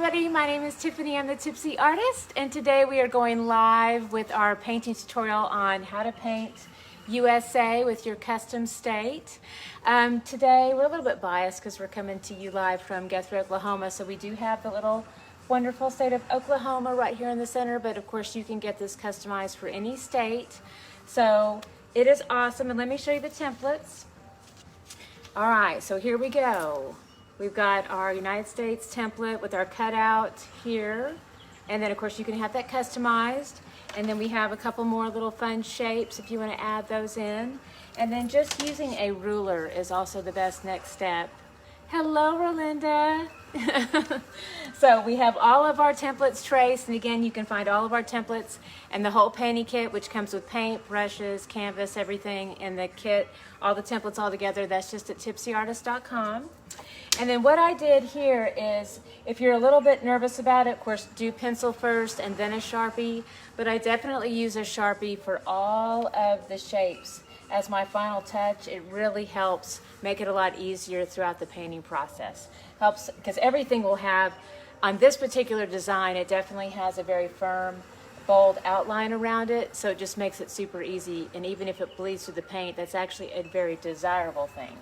everybody, my name is Tiffany. I'm the Tipsy Artist, and today we are going live with our painting tutorial on how to paint USA with your custom state. Today we're a little bit biased because we're coming to you live from Guthrie, Oklahoma, so we do have the little wonderful state of Oklahoma right here in the center, but of course you can get this customized for any state. So it is awesome, and let me show you the templates. All right, so here we go. We've got our United States template with our cutout here. And then of course you can have that customized. And then we have a couple more little fun shapes if you want to add those in. And then just using a ruler is also the best next step. Hello, Rolinda. So we have all of our templates traced, and again you can find all of our templates and the whole painting kit, which comes with paint, brushes, canvas, everything in the kit, all the templates all together. That's just at tipsyartist.com. And then what I did here is, if you're a little bit nervous about it, of course do pencil first and then a Sharpie, but I definitely use a Sharpie for all of the shapes as my final touch. It really helps make it a lot easier throughout the painting process. Helps because everything will have, on this particular design, it definitely has a very firm, bold outline around it, so it just makes it super easy, and even if it bleeds through the paint, that's actually a very desirable thing.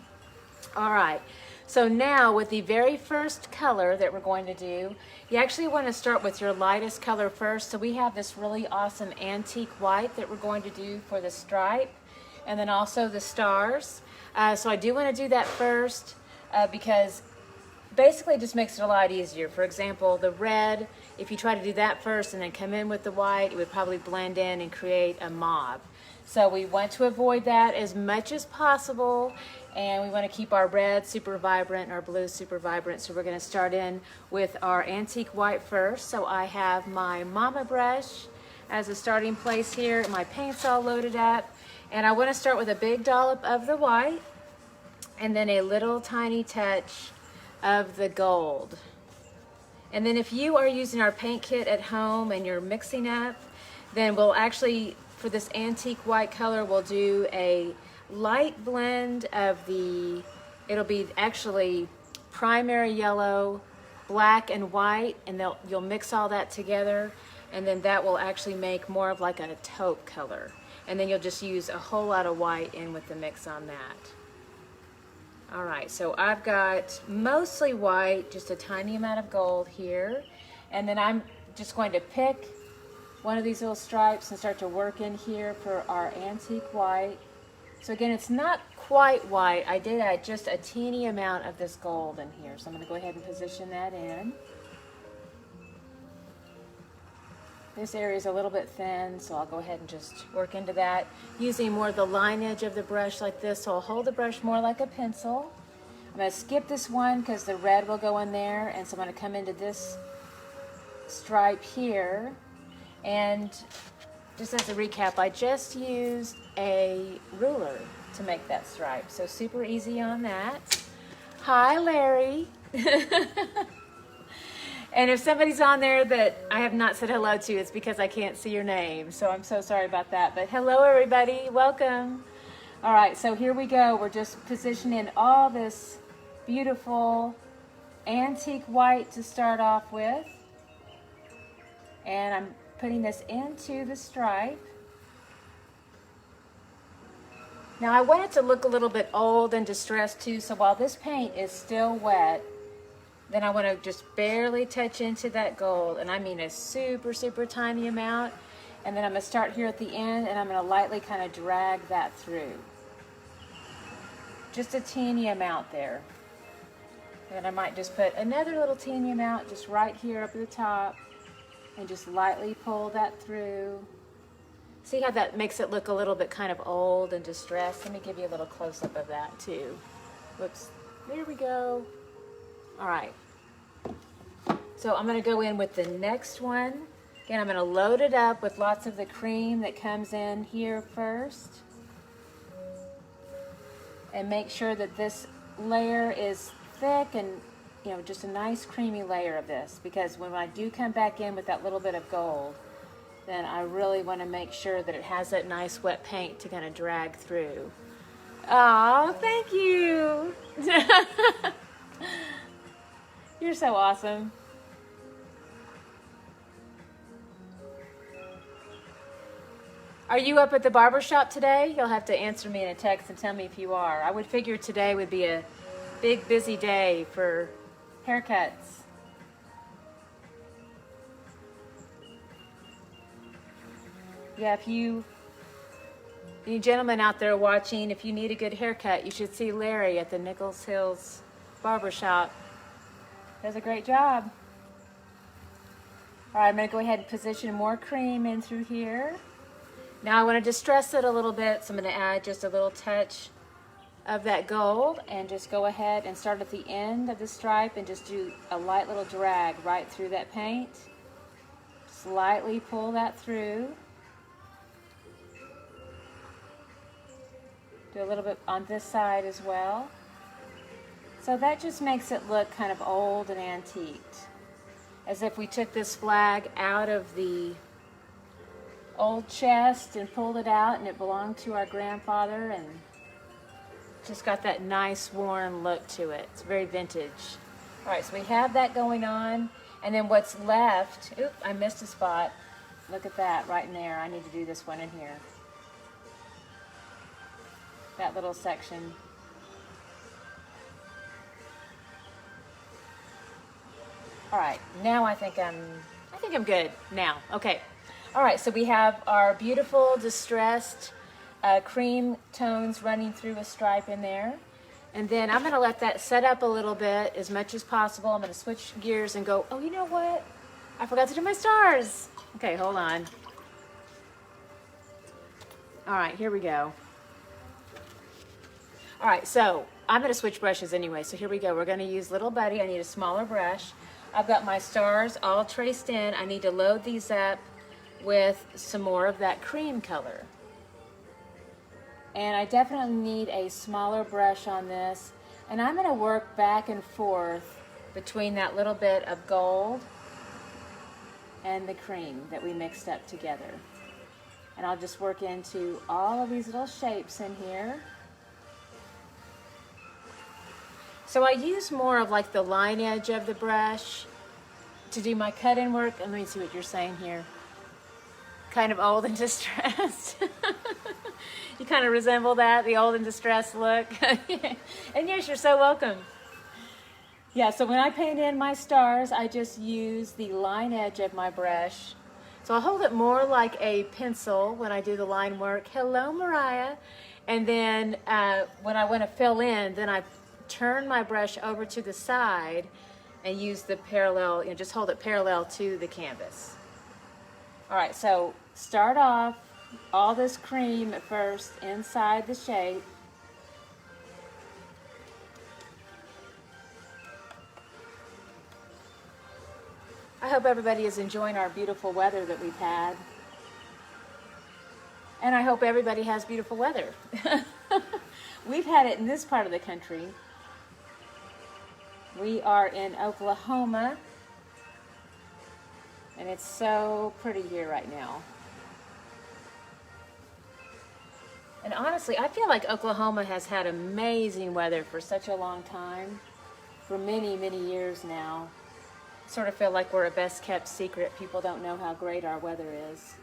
All right, so now with the very first color that we're going to do, you actually want to start with your lightest color first. So we have this really awesome antique white that we're going to do for the stripe, and then also the stars. So I do want to do that first because basically it just makes it a lot easier. For example, the red, if you try to do that first and then come in with the white, it would probably blend in and create a mauve. So we want to avoid that as much as possible, and we want to keep our red super vibrant and our blue super vibrant. So we're going to start in with our antique white first. So I have my mama brush as a starting place here, and my paint's all loaded up. And I want to start with a big dollop of the white and then a little tiny touch of the gold. And then if you are using our paint kit at home and you're mixing up, then we'll actually, for this antique white color, we'll do a light blend of the, it'll be actually primary yellow, black and white, and you'll mix all that together, and then that will actually make more of like a taupe color. And then you'll just use a whole lot of white in with the mix on that. All right, so I've got mostly white, just a tiny amount of gold here. And then I'm just going to pick one of these little stripes and start to work in here for our antique white. So again, it's not quite white. I did add just a teeny amount of this gold in here. So I'm gonna go ahead and position that in. This area is a little bit thin, so I'll go ahead and just work into that using more of the line edge of the brush like this. So I'll hold the brush more like a pencil. I'm going to skip this one because the red will go in there, and so I'm going to come into this stripe here. And just as a recap, I just used a ruler to make that stripe, so super easy on that. Hi, Larry. And if somebody's on there that I have not said hello to, it's because I can't see your name. So I'm so sorry about that. But hello, everybody. Welcome. All right, so here we go. We're just positioning all this beautiful antique white to start off with. And I'm putting this into the stripe. Now I want it to look a little bit old and distressed too. So while this paint is still wet, then I want to just barely touch into that gold, and I mean a super, super tiny amount. And then I'm going to start here at the end, and I'm going to lightly kind of drag that through. Just a teeny amount there. And then I might just put another little teeny amount just right here up at the top, and just lightly pull that through. See how that makes it look a little bit kind of old and distressed? Let me give you a little close-up of that too. Whoops. There we go. All right, so I'm going to go in with the next one. Again, I'm going to load it up with lots of the cream that comes in here first. And make sure that this layer is thick and, you know, just a nice creamy layer of this. Because when I do come back in with that little bit of gold, then I really want to make sure that it has that nice wet paint to kind of drag through. Oh, thank you. You're so awesome. Are you up at the barber shop today? You'll have to answer me in a text and tell me if you are. I would figure today would be a big busy day for haircuts. Yeah, if you gentlemen out there watching, if you need a good haircut, you should see Larry at the Nichols Hills barber shop. Does a great job. All right, I'm going to go ahead and position more cream in through here. Now I want to distress it a little bit, so I'm going to add just a little touch of that gold and just go ahead and start at the end of the stripe and just do a light little drag right through that paint. Slightly pull that through. Do a little bit on this side as well. So that just makes it look kind of old and antiqued, as if we took this flag out of the old chest and pulled it out and it belonged to our grandfather, and just got that nice worn look to it. It's very vintage. All right, so we have that going on, and then what's left, oop, I missed a spot. Look at that right in there. I need to do this one in here. That little section. All right, now I think I'm good now. Okay. All right, so we have our beautiful distressed cream tones running through a stripe in there. And then I'm gonna let that set up a little bit as much as possible. I'm gonna switch gears and go, oh, you know what? I forgot to do my stars. Okay, hold on. All right, here we go. All right, so I'm gonna switch brushes anyway, so here we go. We're gonna use Little Buddy. I need a smaller brush. I've got my stars all traced in. I need to load these up with some more of that cream color. And I definitely need a smaller brush on this. And I'm gonna work back and forth between that little bit of gold and the cream that we mixed up together. And I'll just work into all of these little shapes in here. So I use more of like the line edge of the brush to do my cut-in work. And let me see what you're saying here. Kind of old and distressed. You kind of resemble that, the old and distressed look. And yes, you're so welcome. Yeah, so when I paint in my stars, I just use the line edge of my brush. So I'll hold it more like a pencil when I do the line work. Hello, Mariah. And then when I want to fill in, then I turn my brush over to the side and use the parallel, just hold it parallel to the canvas. All right, so start off all this cream at first inside the shape. I hope everybody is enjoying our beautiful weather that we've had. And I hope everybody has beautiful weather. We've had it in this part of the country. We are in Oklahoma, and it's so pretty here right now. And honestly, I feel like Oklahoma has had amazing weather for such a long time, for many, many years now. I sort of feel like we're a best kept secret. People don't know how great our weather is.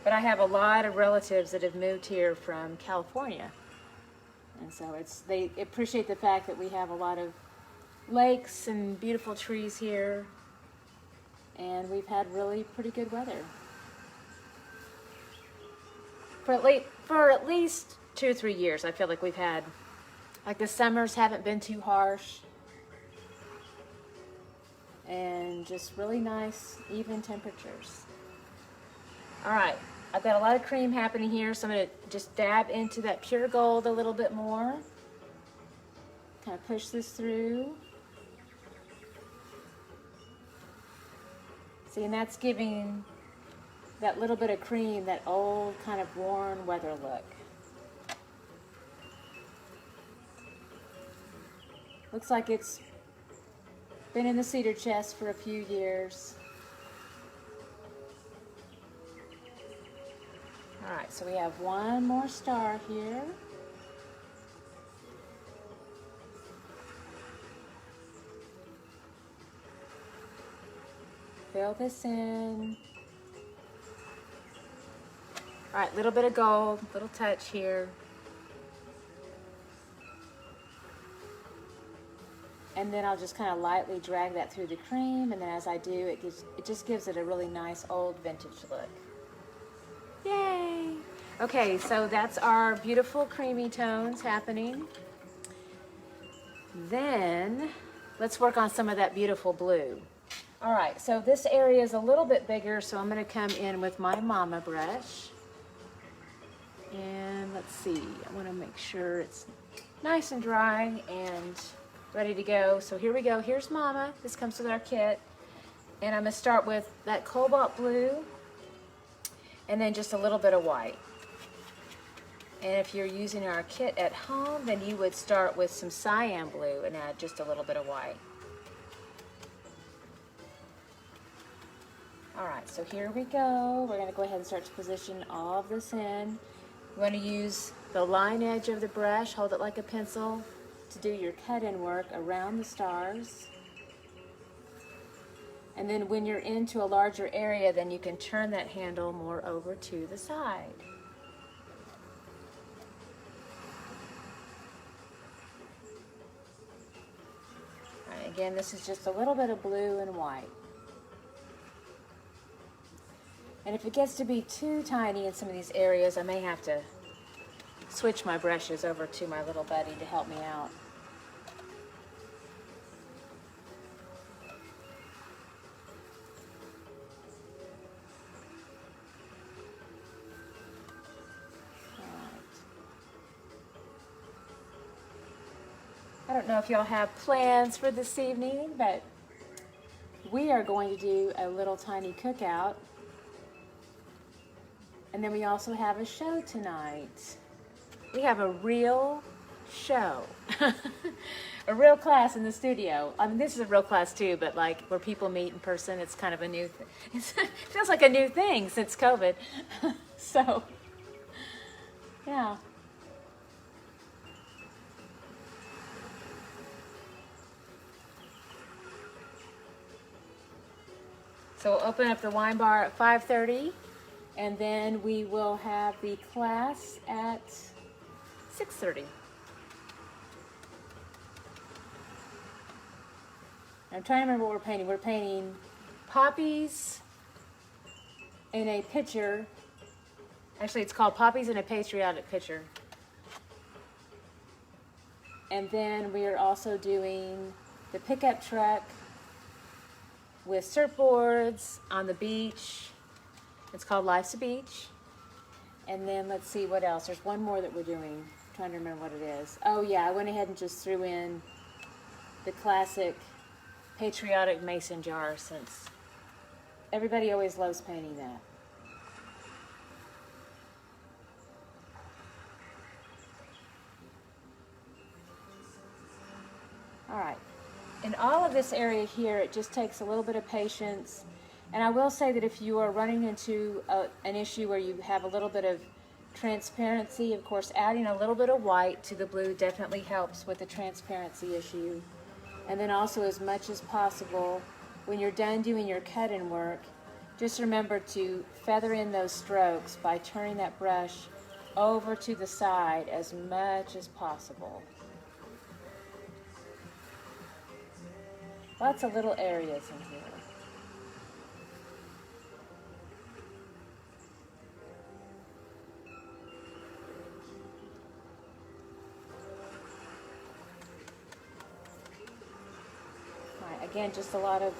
But I have a lot of relatives that have moved here from California. And so they appreciate the fact that we have a lot of lakes and beautiful trees here. And we've had really pretty good weather. For at least 2 or 3 years, I feel like we've had, like the summers haven't been too harsh. And just really nice, even temperatures. All right. I've got a lot of cream happening here, so I'm going to just dab into that pure gold a little bit more. Kind of push this through. See, and that's giving that little bit of cream that old kind of worn weather look. Looks like it's been in the cedar chest for a few years. All right, so we have one more star here. Fill this in. All right, little bit of gold, little touch here. And then I'll just kind of lightly drag that through the cream, and then as I do, it just gives it a really nice old vintage look. Yay! Okay, so that's our beautiful creamy tones happening. Then let's work on some of that beautiful blue. All right, so this area is a little bit bigger, so I'm going to come in with my mama brush. And let's see, I want to make sure it's nice and dry and ready to go. So here we go. Here's mama. This comes with our kit. And I'm going to start with that cobalt blue and then just a little bit of white. And if you're using our kit at home, then you would start with some cyan blue and add just a little bit of white. All right, so here we go. We're going to go ahead and start to position all of this in. You want to use the line edge of the brush, hold it like a pencil to do your cut-in work around the stars. And then when you're into a larger area, then you can turn that handle more over to the side. All right, again, this is just a little bit of blue and white. And if it gets to be too tiny in some of these areas, I may have to switch my brushes over to my little buddy to help me out. I don't know if y'all have plans for this evening, but we are going to do a little tiny cookout. And then we also have a show tonight. We have a real show. A real class in the studio. I mean, this is a real class too, but like where people meet in person, it's kind of a new thing. It feels like a new thing since COVID. So, yeah. So we'll open up the wine bar at 5:30, and then we will have the class at 6:30. I'm trying to remember what we're painting. We're painting poppies in a pitcher. Actually, it's called Poppies in a Patriotic Pitcher. And then we are also doing the pickup truck with surfboards on the beach. It's called Life's a Beach. And then let's see what else. There's one more that we're doing. I'm trying to remember what it is. Oh yeah, I went ahead and just threw in the classic patriotic mason jar, since everybody always loves painting that. All right. In all of this area here, it just takes a little bit of patience. And I will say that if you are running into an issue where you have a little bit of transparency, of course, adding a little bit of white to the blue definitely helps with the transparency issue. And then also, as much as possible, when you're done doing your cut-in work, just remember to feather in those strokes by turning that brush over to the side as much as possible. Lots of little areas in here. All right, again, just a lot of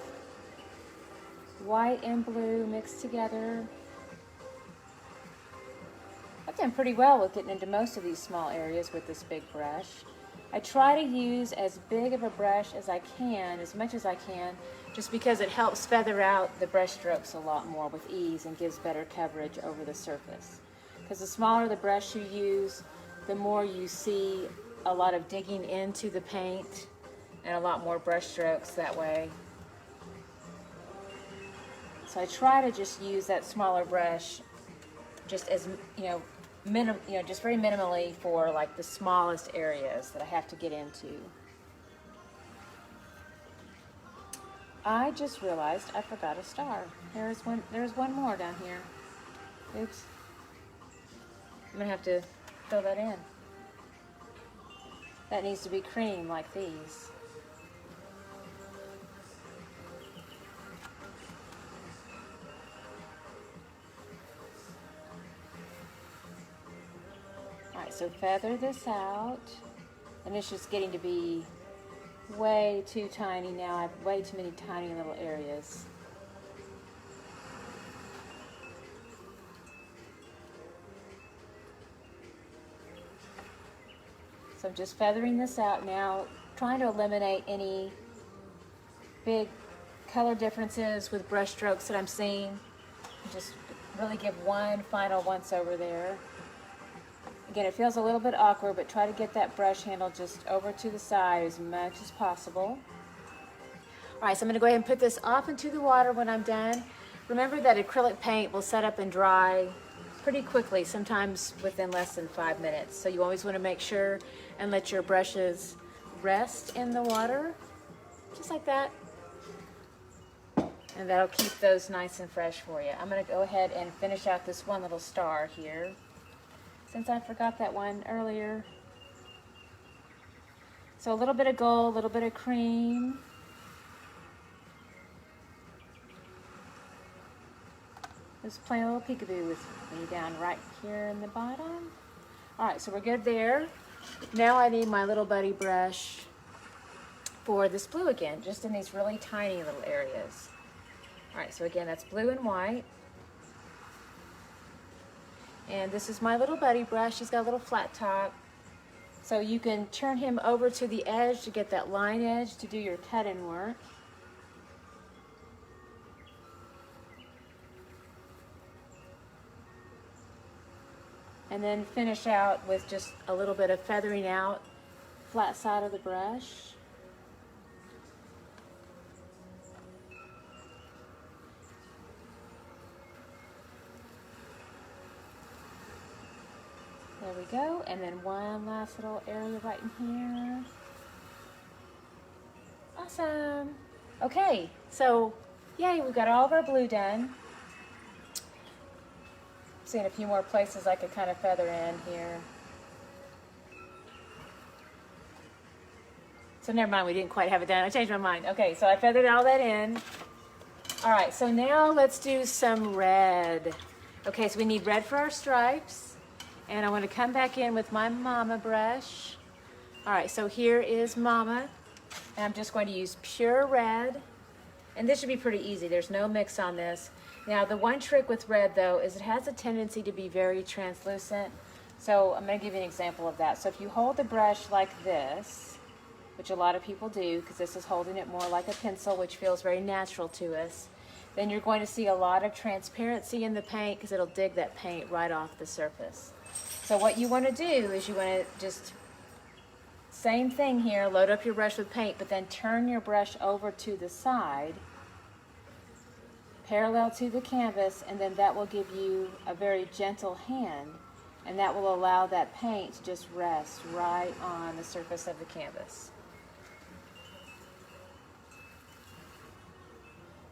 white and blue mixed together. I've done pretty well with getting into most of these small areas with this big brush. I try to use as big of a brush as I can, as much as I can, just because it helps feather out the brush strokes a lot more with ease and gives better coverage over the surface. Because the smaller the brush you use, the more you see a lot of digging into the paint and a lot more brush strokes that way. So I try to just use that smaller brush just as, just very minimally for like the smallest areas that I have to get into. I just realized I forgot a star. There's one more down here. Oops. I'm gonna have to fill that in. That needs to be cream like these. Alright, so feather this out. And it's just getting to be way too tiny now. I have way too many tiny little areas. So I'm just feathering this out now, trying to eliminate any big color differences with brush strokes that I'm seeing. Just really give one final once over there. Again, it feels a little bit awkward, but try to get that brush handle just over to the side as much as possible. All right, so I'm gonna go ahead and put this off into the water when I'm done. Remember that acrylic paint will set up and dry pretty quickly, sometimes within less than 5 minutes. So you always wanna make sure and let your brushes rest in the water, just like that. And that'll keep those nice and fresh for you. I'm gonna go ahead and finish out this one little star here, since I forgot that one earlier. So a little bit of gold, a little bit of cream. Just playing a little peekaboo with me down right here in the bottom. All right, so we're good there. Now I need my little buddy brush for this blue again, just in these really tiny little areas. All right, so again, that's blue and white. And this is my little buddy brush. He's got a little flat top. So you can turn him over to the edge to get that line edge to do your cut-in work. And then finish out with just a little bit of feathering out, flat side of the brush. There we go, and then one last little area right in here. Awesome. Okay, so yay, we've got all of our blue done. Seeing a few more places I could kind of feather in here. So never mind, we didn't quite have it done. I changed my mind. Okay, so I feathered all that in. All right, so now let's do some red. Okay, so we need red for our stripes. And I want to come back in with my Mama brush. All right, so here is Mama. And I'm just going to use pure red. And this should be pretty easy. There's no mix on this. Now, the one trick with red, though, is it has a tendency to be very translucent. So I'm going to give you an example of that. So if you hold the brush like this, which a lot of people do, because this is holding it more like a pencil, which feels very natural to us, then you're going to see a lot of transparency in the paint because it'll dig that paint right off the surface. So what you want to do is you want to just, same thing here, load up your brush with paint, but then turn your brush over to the side, parallel to the canvas, and then that will give you a very gentle hand, and that will allow that paint to just rest right on the surface of the canvas.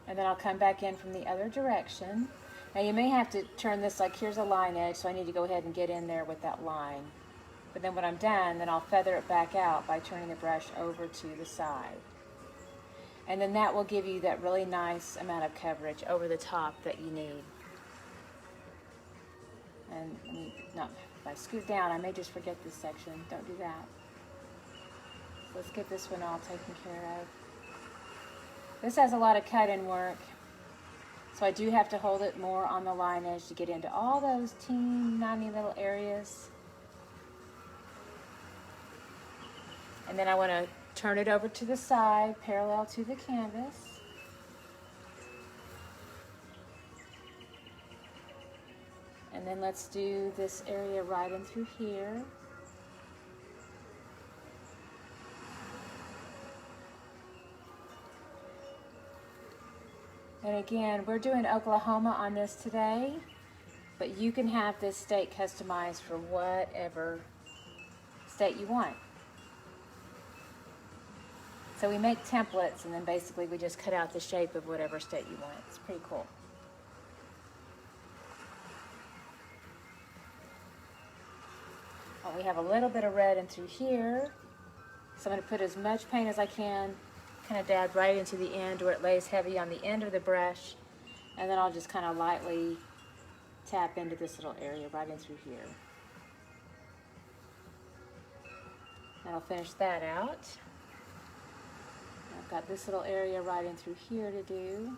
And then I'll come back in from the other direction. Now you may have to turn this like, here's a line edge, so I need to go ahead and get in there with that line. But then when I'm done, then I'll feather it back out by turning the brush over to the side. And then that will give you that really nice amount of coverage over the top that you need. And no, if I scoot down, I may just forget this section. Don't do that. So let's get this one all taken care of. This has a lot of cut-in work, so I do have to hold it more on the line edge to get into all those teeny, tiny little areas. And then I want to turn it over to the side, parallel to the canvas. And then let's do this area right in through here. And again, we're doing Oklahoma on this today, but you can have this state customized for whatever state you want. So we make templates, and then basically we just cut out the shape of whatever state you want. It's pretty cool. we have a little bit of red in through here. So I'm going to put as much paint as I can, kind of dab right into the end where it lays heavy on the end of the brush. And then I'll just kind of lightly tap into this little area right in through here. And I'll finish that out. I've got this little area right in through here to do.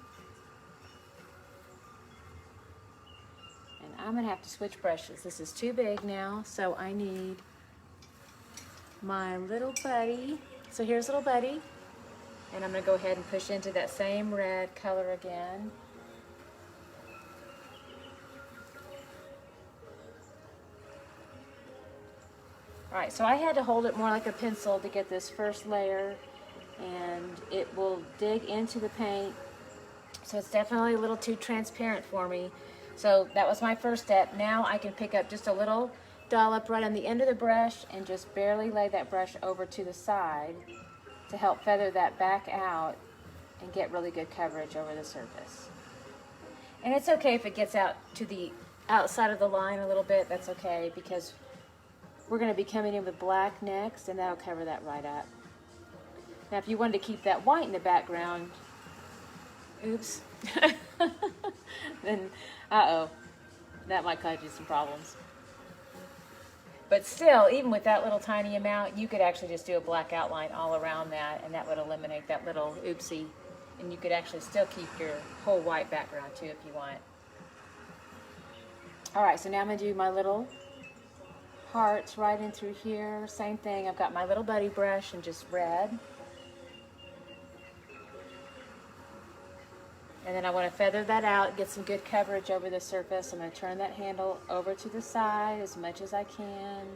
And I'm going to have to switch brushes. This is too big now, so I need my little buddy. So here's little buddy. And I'm going to go ahead and push into that same red color again. Alright, so I had to hold it more like a pencil to get this first layer, and it will dig into the paint, so it's definitely a little too transparent for me. So that was my first step. Now I can pick up just a little dollop right on the end of the brush and just barely lay that brush over to the side to help feather that back out and get really good coverage over the surface. And it's okay if it gets out to the outside of the line a little bit, that's okay, because we're going to be coming in with black next, and that'll cover that right up. Now, if you wanted to keep that white in the background, oops, then, that might cause you some problems. But still, even with that little tiny amount, you could actually just do a black outline all around that, and that would eliminate that little oopsie. And you could actually still keep your whole white background too if you want. All right, so now I'm going to do my little hearts right in through here. Same thing, I've got my little buddy brush and just red. And then I want to feather that out, get some good coverage over the surface. I'm going to turn that handle over to the side as much as I can.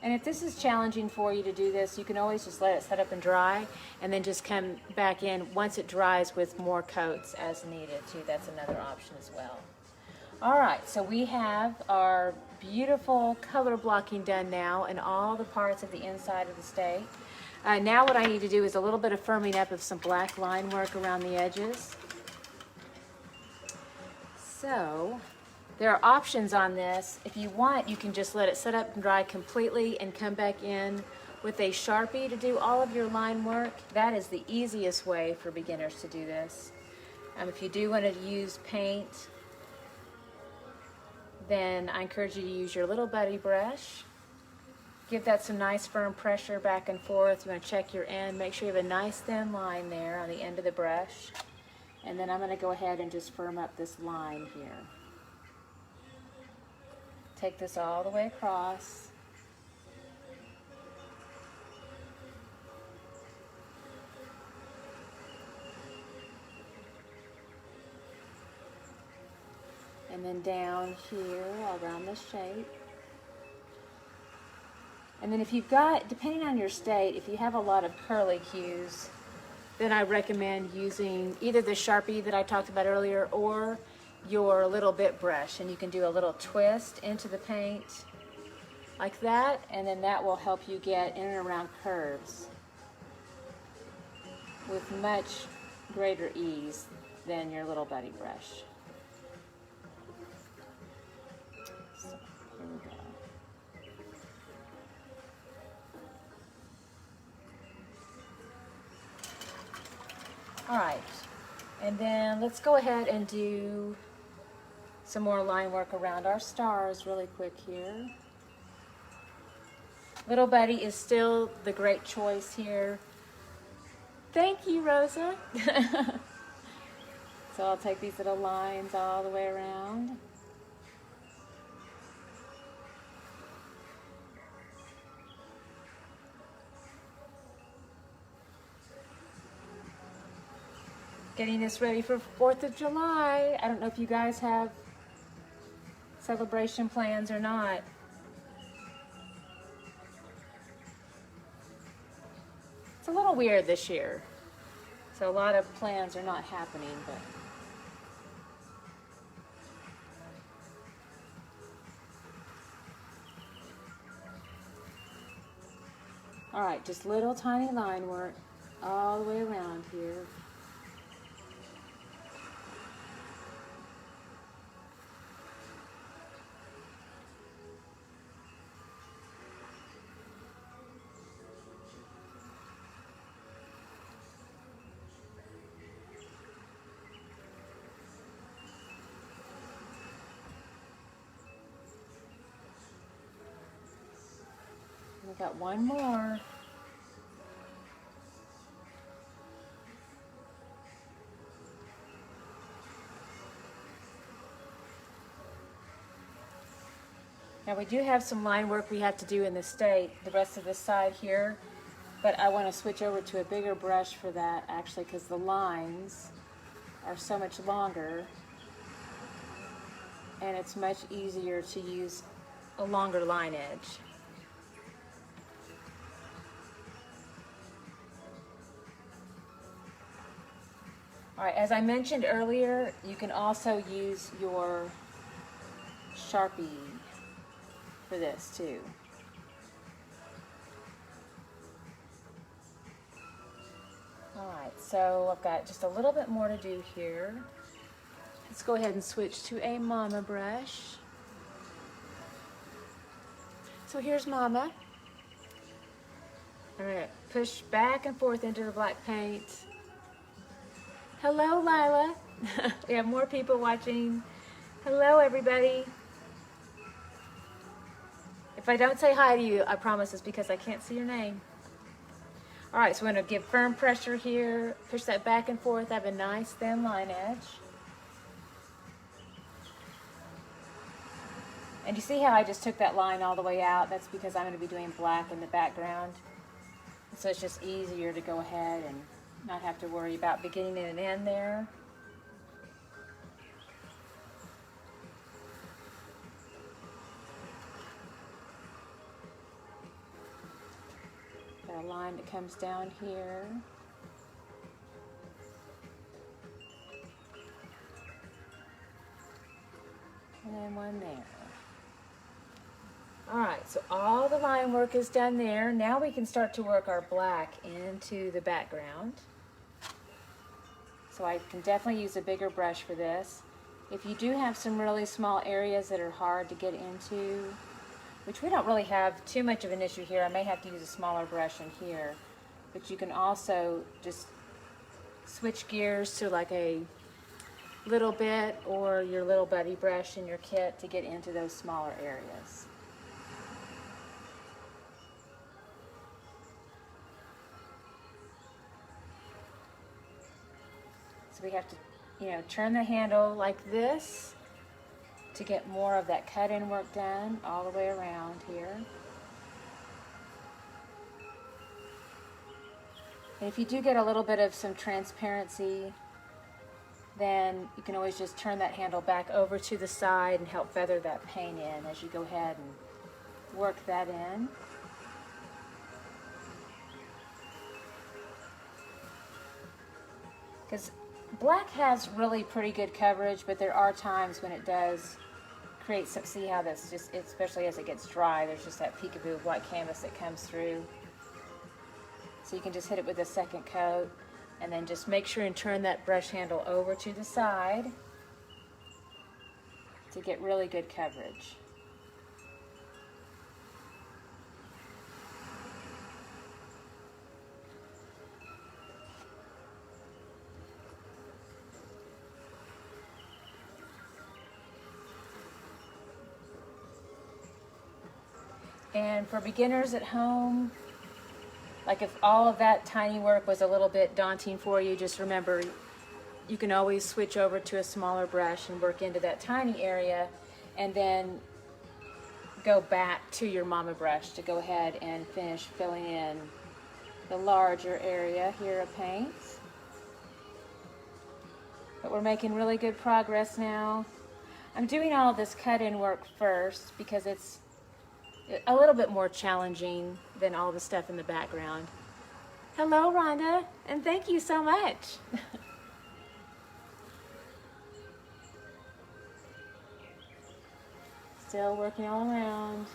And if this is challenging for you to do this, you can always just let it set up and dry, and then just come back in once it dries with more coats as needed too. That's another option as well. All right, so we have our beautiful color blocking done now in all the parts of the inside of the stake. Now what I need to do is a little bit of firming up of some black line work around the edges. So there are options on this. If you want, you can just let it set up and dry completely and come back in with a Sharpie to do all of your line work. That is the easiest way for beginners to do this. If you do want to use paint, then I encourage you to use your little buddy brush. Give that some nice firm pressure back and forth. You want to check your end. Make sure you have a nice thin line there on the end of the brush. And then I'm going to go ahead and just firm up this line here. Take this all the way across. And then down here around the shape. And then if you've got, depending on your state, if you have a lot of curly cues, then I recommend using either the Sharpie that I talked about earlier or your little bit brush, and you can do a little twist into the paint like that, and then that will help you get in and around curves with much greater ease than your little buddy brush. So here we go. All right, and then let's go ahead and do some more line work around our stars really quick here. Little buddy is still the great choice here. Thank you, Rosa. So I'll take these little lines all the way around. Getting this ready for 4th of July. I don't know if you guys have celebration plans or not. It's a little weird this year, so a lot of plans are not happening, but all right, just little tiny line work all the way around here. got one more. Now we do have some line work we have to do in the rest of this side here, but I want to switch over to a bigger brush for that actually, because the lines are so much longer and it's much easier to use a longer line edge. All right, as I mentioned earlier, you can also use your Sharpie for this too. All right, so I've got just a little bit more to do here. Let's go ahead and switch to a Mama brush. So here's Mama. All right, push back and forth into the black paint. Hello, Lila. We have more people watching. Hello, everybody. If I don't say hi to you, I promise it's because I can't see your name. All right, so we're going to give firm pressure here. Push that back and forth. Have a nice thin line edge. And you see how I just took that line all the way out? That's because I'm going to be doing black in the background. So it's just easier to go ahead and not have to worry about beginning and an end there. Got a line that comes down here. And then one there. All right, so all the line work is done there. Now we can start to work our black into the background. So I can definitely use a bigger brush for this. If you do have some really small areas that are hard to get into, which we don't really have too much of an issue here, I may have to use a smaller brush in here, but you can also just switch gears to like a little bit or your little buddy brush in your kit to get into those smaller areas. So we have to, turn the handle like this to get more of that cut-in work done all the way around here. And if you do get a little bit of some transparency, then you can always just turn that handle back over to the side and help feather that paint in as you go ahead and work that in. Because black has really pretty good coverage, but there are times when it does create some, see how that's just, especially as it gets dry, there's just that peekaboo of white canvas that comes through. So you can just hit it with a second coat and then just make sure and turn that brush handle over to the side to get really good coverage. And for beginners at home, like if all of that tiny work was a little bit daunting for you, just remember you can always switch over to a smaller brush and work into that tiny area and then go back to your Mama brush to go ahead and finish filling in the larger area here of paint. But we're making really good progress now. I'm doing all this cut-in work first because it's a little bit more challenging than all the stuff in the background. Hello, Rhonda, and thank you so much. Still working all around.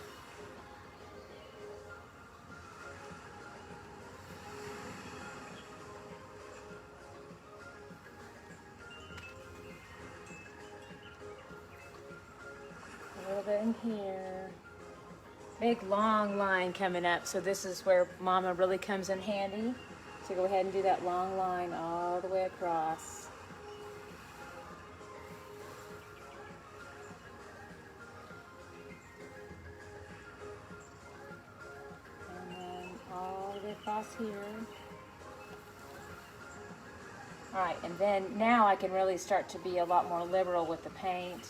A little bit in here. Big long line coming up, so this is where Mama really comes in handy. So go ahead and do that long line all the way across. across here. All right, and then now I can really start to be a lot more liberal with the paint.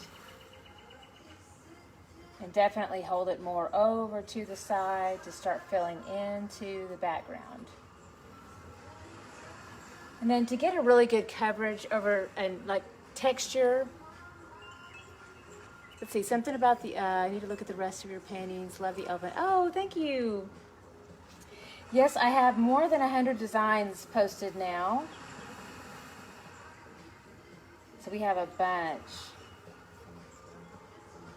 And definitely hold it more over to the side to start filling into the background. And then to get a really good coverage over and like texture, let's see, something about the, I need to look at the rest of your paintings. Love the elephant. Oh, thank you. Yes, I have more than 100 designs posted now. So we have a bunch.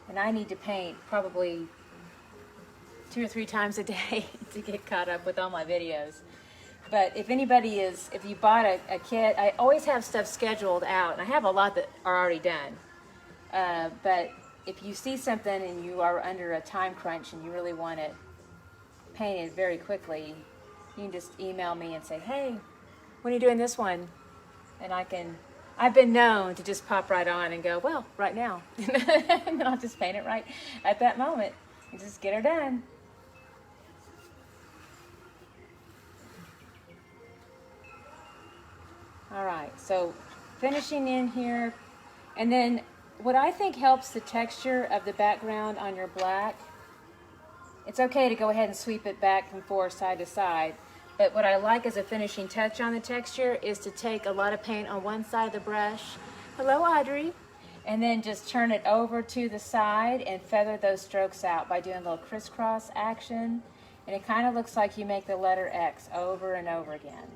And I need to paint probably 2 or 3 times a day to get caught up with all my videos. But if anybody is, if you bought a kit, I always have stuff scheduled out, and I have a lot that are already done. But if you see something and you are under a time crunch and you really want it painted very quickly, you can just email me and say, hey, when are you doing this one? And I've been known to just pop right on and go, well, right now. And then I'll just paint it right at that moment and just get her done. All right, so finishing in here. And then what I think helps the texture of the background on your black, it's okay to go ahead and sweep it back and forth, side to side. But what I like as a finishing touch on the texture is to take a lot of paint on one side of the brush. Hello, Audrey. And then just turn it over to the side and feather those strokes out by doing a little crisscross action. And it kind of looks like you make the letter X over and over again.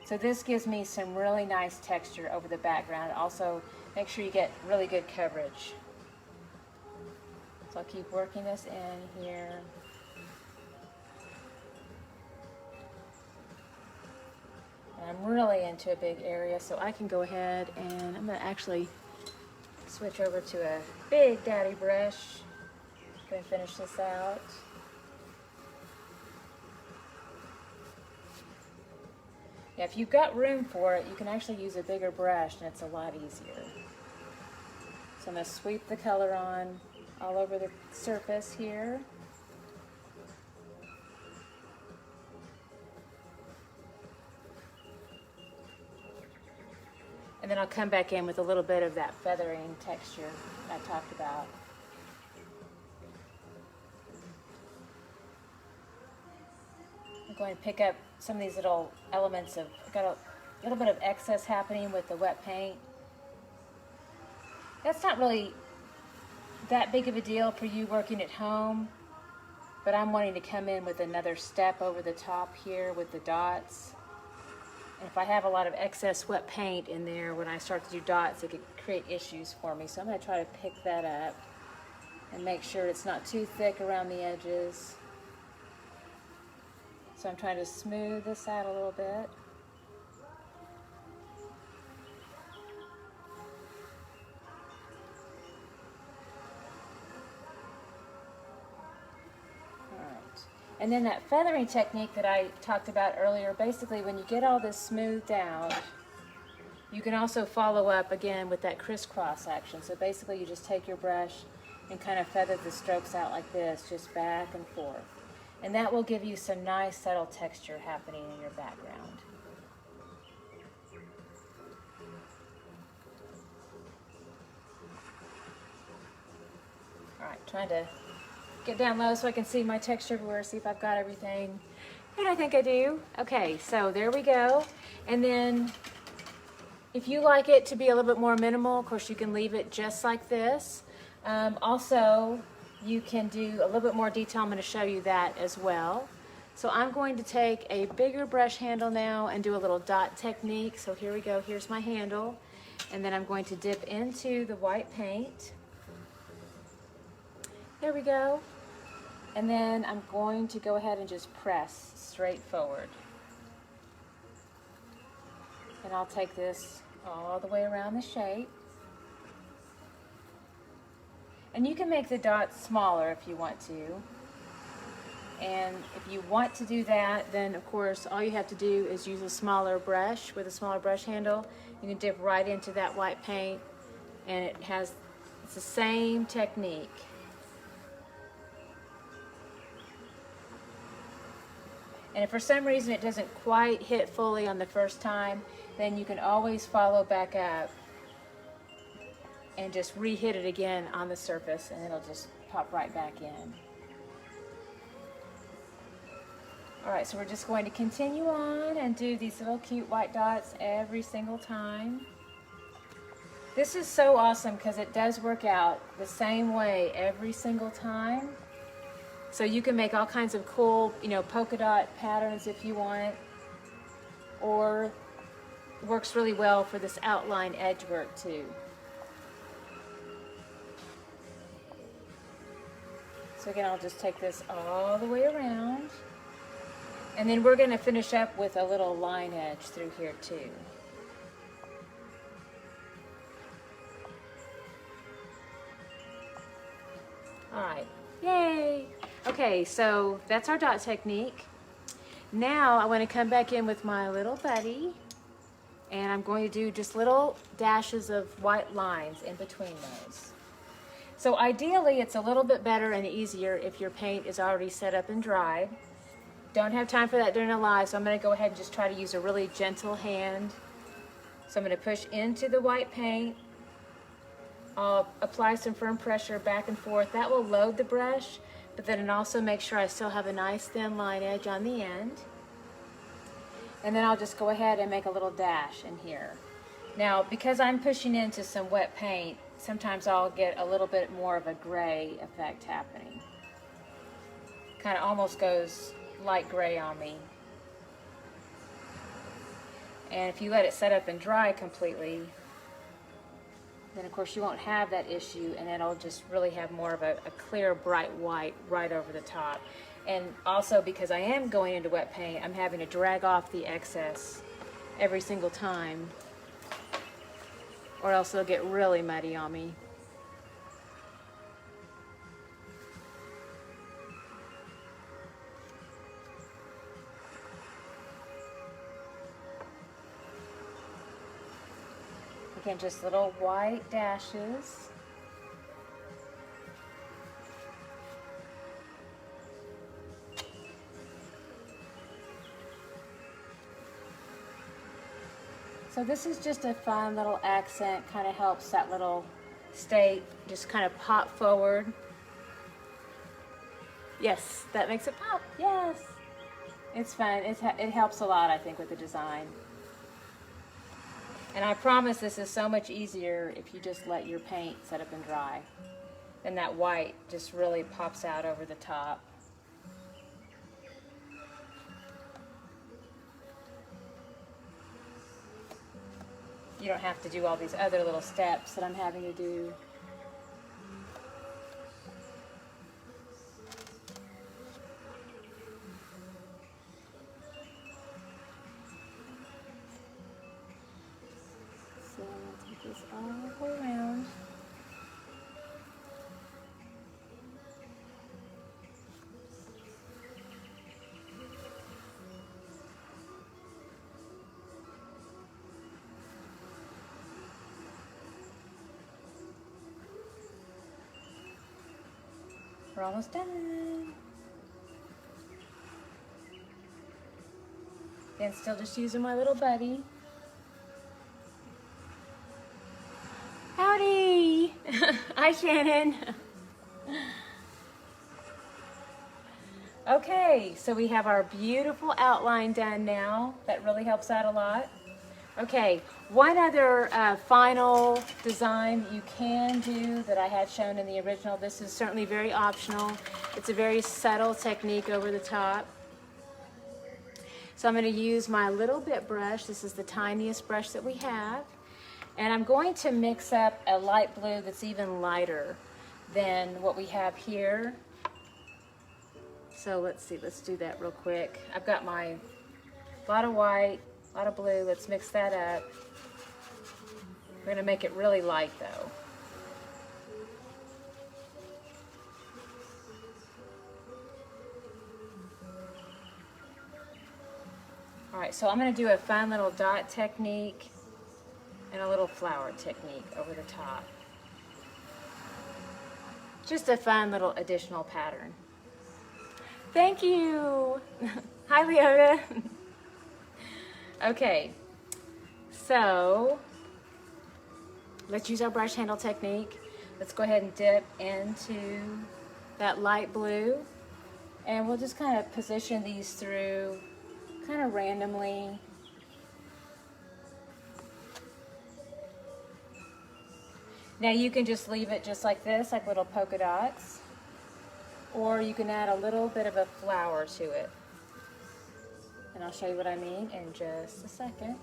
So this gives me some really nice texture over the background. Also, make sure you get really good coverage. So I'll keep working this in here. I'm really into a big area, so I can go ahead and I'm going to actually switch over to a big daddy brush. Go and finish this out. Yeah, if you've got room for it, you can actually use a bigger brush and it's a lot easier. So I'm going to sweep the color on all over the surface here. And then I'll come back in with a little bit of that feathering texture I talked about. I'm going to pick up some of these little elements of, got a little bit of excess happening with the wet paint. That's not really that big of a deal for you working at home, but I'm wanting to come in with another step over the top here with the dots. And if I have a lot of excess wet paint in there when I start to do dots, it could create issues for me. So I'm going to try to pick that up and make sure it's not too thick around the edges. So I'm trying to smooth this out a little bit. And then that feathering technique that I talked about earlier, basically when you get all this smoothed out, you can also follow up again with that crisscross action. So basically you just take your brush and kind of feather the strokes out like this, just back and forth. And that will give you some nice subtle texture happening in your background. All right, trying to get down low so I can see my texture everywhere, see if I've got everything. And I think I do. Okay, so there we go. And then if you like it to be a little bit more minimal, of course you can leave it just like this. Also, you can do a little bit more detail. I'm going to show you that as well. So I'm going to take a bigger brush handle now and do a little dot technique. So here we go, here's my handle. And then I'm going to dip into the white paint. There we go. And then I'm going to go ahead and just press straight forward. And I'll take this all the way around the shape. And you can make the dots smaller if you want to. And if you want to do that, then of course all you have to do is use a smaller brush with a smaller brush handle. You can dip right into that white paint and it's the same technique. And if for some reason it doesn't quite hit fully on the first time, then you can always follow back up and just re-hit it again on the surface, and it'll just pop right back in. All right, so we're just going to continue on and do these little cute white dots every single time. This is so awesome because it does work out the same way every single time. So you can make all kinds of cool, you know, polka dot patterns if you want, or works really well for this outline edge work too. So again, I'll just take this all the way around. And then we're going to finish up with a little line edge through here too. All right, yay! Okay, so that's our dot technique. Now I want to come back in with my little buddy, and I'm going to do just little dashes of white lines in between those. So ideally, it's a little bit better and easier if your paint is already set up and dried. Don't have time for that during a live, so I'm going to go ahead and just try to use a really gentle hand. So I'm going to push into the white paint. I'll apply some firm pressure back and forth. That will load the brush, but then it also makes sure I still have a nice thin line edge on the end. And then I'll just go ahead and make a little dash in here. Now, because I'm pushing into some wet paint, sometimes I'll get a little bit more of a gray effect happening. Kind of almost goes light gray on me. And if you let it set up and dry completely, then of course you won't have that issue, and it'll just really have more of a clear, bright white right over the top. And also, because I am going into wet paint, I'm having to drag off the excess every single time, or else it'll get really muddy on me. Again, just little white dashes. So this is just a fun little accent, kind of helps that little state just kind of pop forward. Yes, that makes it pop, yes. It's fun, it helps a lot, I think, with the design. And I promise this is so much easier if you just let your paint set up and dry. Then that white just really pops out over the top. You don't have to do all these other little steps that I'm having to do. So I'll take this all the way around. We're almost done. And still just using my little buddy. Howdy! Hi, Shannon. Okay, so we have our beautiful outline done now. That really helps out a lot. Okay, one other final design you can do that I had shown in the original. This is certainly very optional. It's a very subtle technique over the top. So I'm going to use my little bit brush. This is the tiniest brush that we have. And I'm going to mix up a light blue that's even lighter than what we have here. So let's see, let's do that real quick. I've got my lot of white, a lot of blue. Let's mix that up. We're going to make it really light though. All right, so I'm going to do a fun little dot technique and a little flower technique over the top. Just a fun little additional pattern. Thank you. Hi, Leona. Okay, so let's use our brush handle technique. Let's go ahead and dip into that light blue, and we'll just kind of position these through kind of randomly. Now you can just leave it just like this, like little polka dots, or you can add a little bit of a flower to it. And I'll show you what I mean in just a second.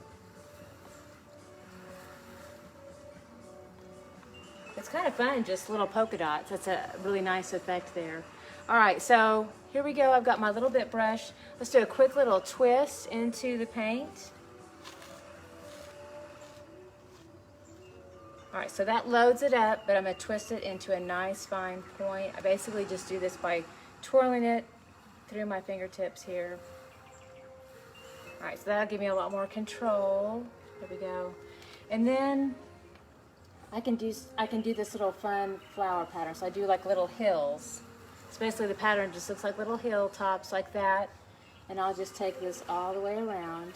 It's kind of fun, just little polka dots. That's a really nice effect there. All right, so here we go. I've got my little bit brush. Let's do a quick little twist into the paint. All right, so that loads it up, but I'm gonna twist it into a nice fine point. I basically just do this by twirling it through my fingertips here. All right, so that'll give me a lot more control. There we go. And then I can do this little fun flower pattern. So I do like little hills. So basically the pattern just looks like little hilltops like that. And I'll just take this all the way around.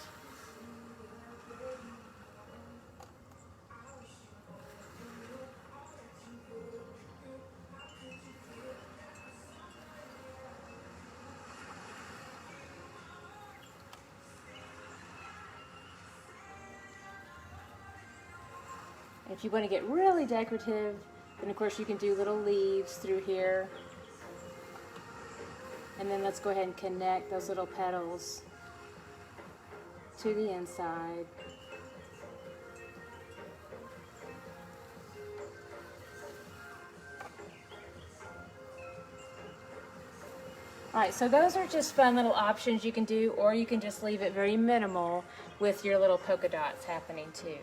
If you want to get really decorative, then of course you can do little leaves through here. And then let's go ahead and connect those little petals to the inside. All right, so those are just fun little options you can do, or you can just leave it very minimal with your little polka dots happening too.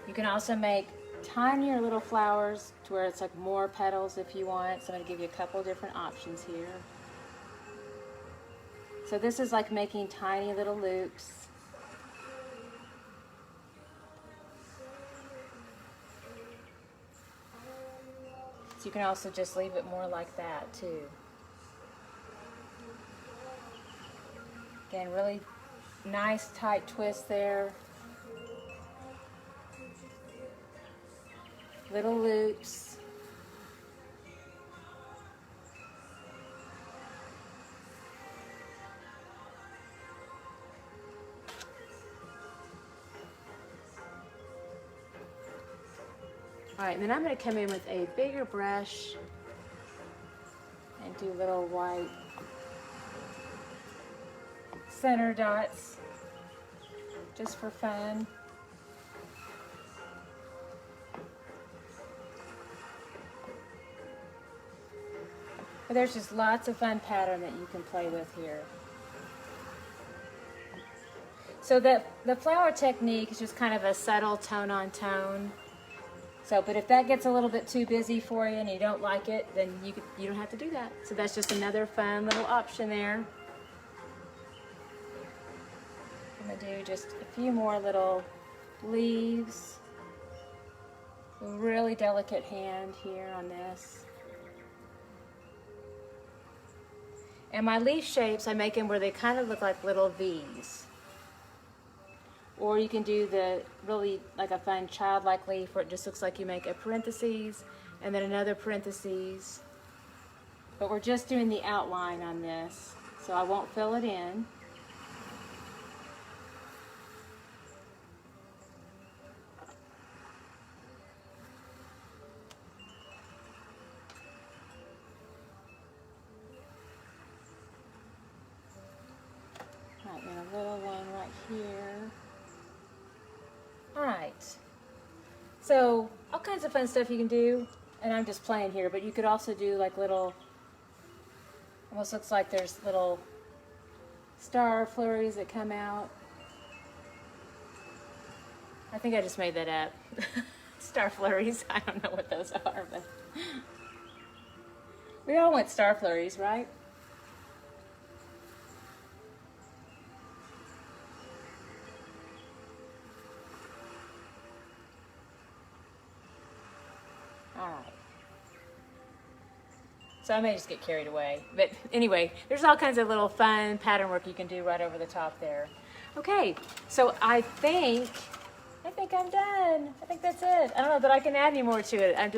You can also make tinier little flowers to where it's like more petals if you want. So I'm going to give you a couple different options here. So this is like making tiny little loops. So you can also just leave it more like that too. Again, really nice tight twist there. Little loops. All right, and then I'm going to come in with a bigger brush and do little white center dots just for fun. But there's just lots of fun pattern that you can play with here. So the flower technique is just kind of a subtle tone on tone. So, but if that gets a little bit too busy for you and you don't like it, then you don't have to do that. So that's just another fun little option there. I'm gonna do just a few more little leaves. A really delicate hand here on this. And my leaf shapes, I make them where they kind of look like little V's. Or you can do the really like a fun childlike leaf where it just looks like you make a parentheses and then another parentheses. But we're just doing the outline on this, so I won't fill it in. Right, and a little one right here. All right, so all kinds of fun stuff you can do, and I'm just playing here, but you could also do like little, almost looks like there's little star flurries that come out. I think I just made that up. Star flurries, I don't know what those are, but we all want star flurries, right? So I may just get carried away. But anyway, there's all kinds of little fun pattern work you can do right over the top there. Okay, so I think I'm done. I think that's it. I don't know that I can add any more to it. I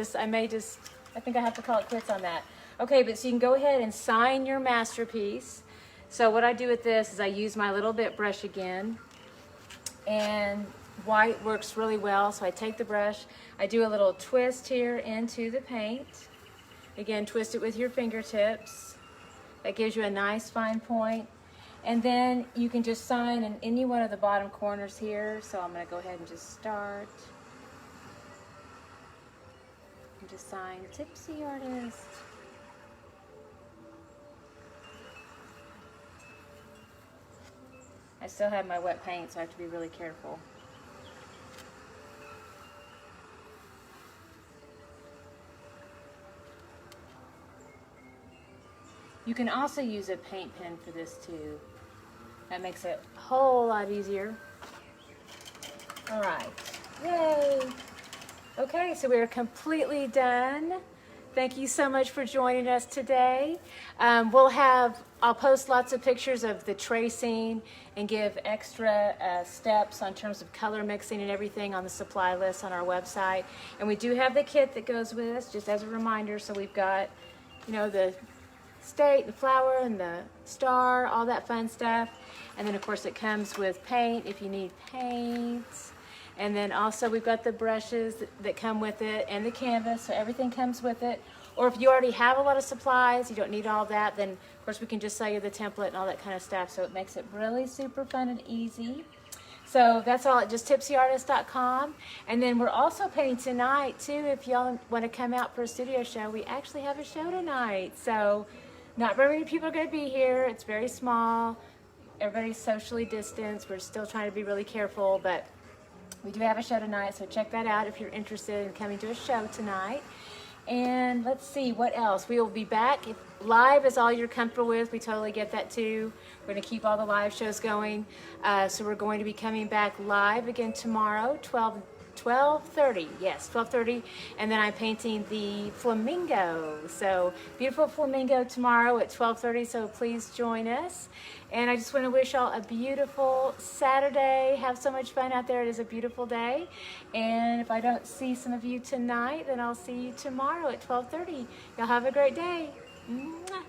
think I have to call it quits on that. Okay, but so you can go ahead and sign your masterpiece. So what I do with this is I use my little bit brush again, and white works really well. So I take the brush, I do a little twist here into the paint. Again, twist it with your fingertips. That gives you a nice fine point. And then you can just sign in any one of the bottom corners here. So I'm going to go ahead and just start. And just sign Tipsy Artist. I still have my wet paint, so I have to be really careful. You can also use a paint pen for this too. That makes it a whole lot easier. All right, yay. Okay, so we're completely done. Thank you so much for joining us today. I'll post lots of pictures of the tracing and give extra steps on terms of color mixing and everything on the supply list on our website. And we do have the kit that goes with us, just as a reminder. So we've got, you know, the state, the flower, and the star, all that fun stuff. And then of course it comes with paint if you need paint. And then also we've got the brushes that come with it and the canvas, so everything comes with it. Or if you already have a lot of supplies, you don't need all that, then of course we can just sell you the template and all that kind of stuff. So it makes it really super fun and easy. So that's all at just tipsyartist.com. And then we're also painting tonight too. If y'all want to come out for a studio show, we actually have a show tonight. So not very many people are going to be here. It's very small. Everybody's socially distanced. We're still trying to be really careful, but we do have a show tonight, so check that out if you're interested in coming to a show tonight. And let's see, what else? We will be back. If live is all you're comfortable with, we totally get that too. We're going to keep all the live shows going. So we're going to be coming back live again tomorrow, 12:30, yes, 12:30, and then I'm painting the flamingo. So beautiful flamingo tomorrow at 12:30, so please join us. And I just want to wish y'all a beautiful Saturday. Have so much fun out there. It is a beautiful day. And if I don't see some of you tonight, then I'll see you tomorrow at 12:30. Y'all have a great day. Mwah.